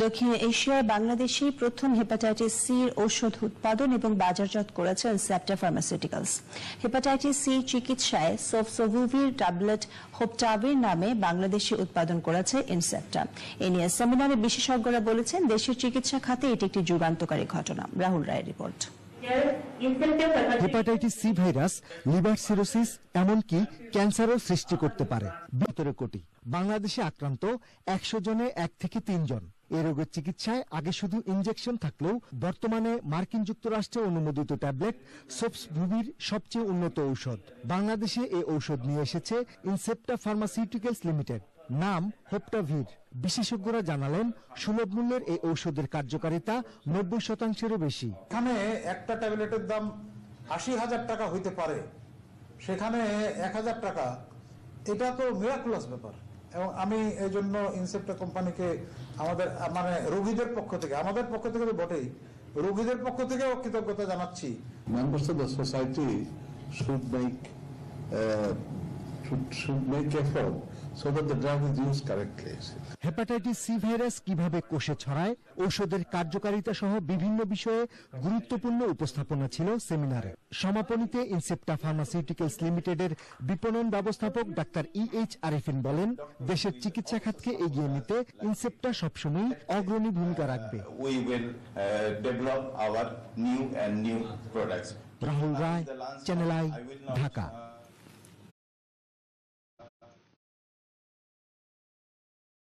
দক্ষিণ এশিয়ায় বাংলাদেশই প্রথম হেপাটাইটিস সির ঔষধ উৎপাদন এবং বাজারজাত করেছে ইনসেপ্টা ফার্মাসিউটিক্যালস। হেপাটাইটিস সি চিকিৎসায় সোফসোভুভির ট্যাবলেট হোপটাভির নামে বাংলাদেশে উৎপাদন করেছে ইনসেপ্টা। এ নিয়ে সেমিনারে বিশেষজ্ঞরা বলেছেন, দেশের চিকিৎসা খাতে এটি একটি যুগান্তকারী ঘটনা। রাহুল রায়ের report. Hepatitis C virus liver cirrhosis এমনকি ক্যান্সারও সৃষ্টি করতে পারে। 17 কোটি বাংলাদেশে আক্রান্ত 100 জনে 1 থেকে 3 জন। এই রোগের চিকিৎসায় আগে শুধু ইনজেকশন থাকলেও বর্তমানে মার্কিন যুক্তরাষ্ট্রে অনুমোদিত ট্যাবলেট সোফসোভুভির সবচেয়ে উন্নত ঔষধ। বাংলাদেশে এই ঔষধ নিয়ে এসেছে ইনসেপ্টা ফার্মাসিউটিক্যালস লিমিটেড, নাম হোপটাভির। বিশেষজ্ঞরা জানালেন, সুলভ মূল্যের এই ঔষধের কার্যকারিতা 90%-এরও বেশি। এখানে একটা ট্যাবলেটের দাম 80,000 টাকা হইতে পারে, সেখানে 1,000 টাকা, এটা তো মিরাকুলাস ব্যাপার। এবং আমি এই জন্য ইনসেপ্টা কোম্পানিকে আমাদের রোগীদের পক্ষ থেকে, আমাদের পক্ষ থেকে তো বটেই, রোগীদের পক্ষ থেকেও কৃতজ্ঞতা জানাচ্ছি। Members of the society should make effort so that the drug is used correctly. Hepatitis C virus কিভাবে কোষে ছড়ায়, ঔষধের কার্যকারিতা সহ বিভিন্ন বিষয়ে গুরুত্বপূর্ণ উপস্থাপনা ছিল সেমিনারে। সমাপনীতে ইনসেপ্টা ফার্মাসিউটিক্যালস লিমিটেডের বিপণন ব্যবস্থাপক ডাক্তার EH আরিফিন বলেন, দেশের চিকিৎসা খাতকে এগিয়ে নিতে ইনসেপ্টা সবসময় অগ্রণী ভূমিকা রাখবে। We will develop our new products. Rahul Roy, channel i, Dhaka.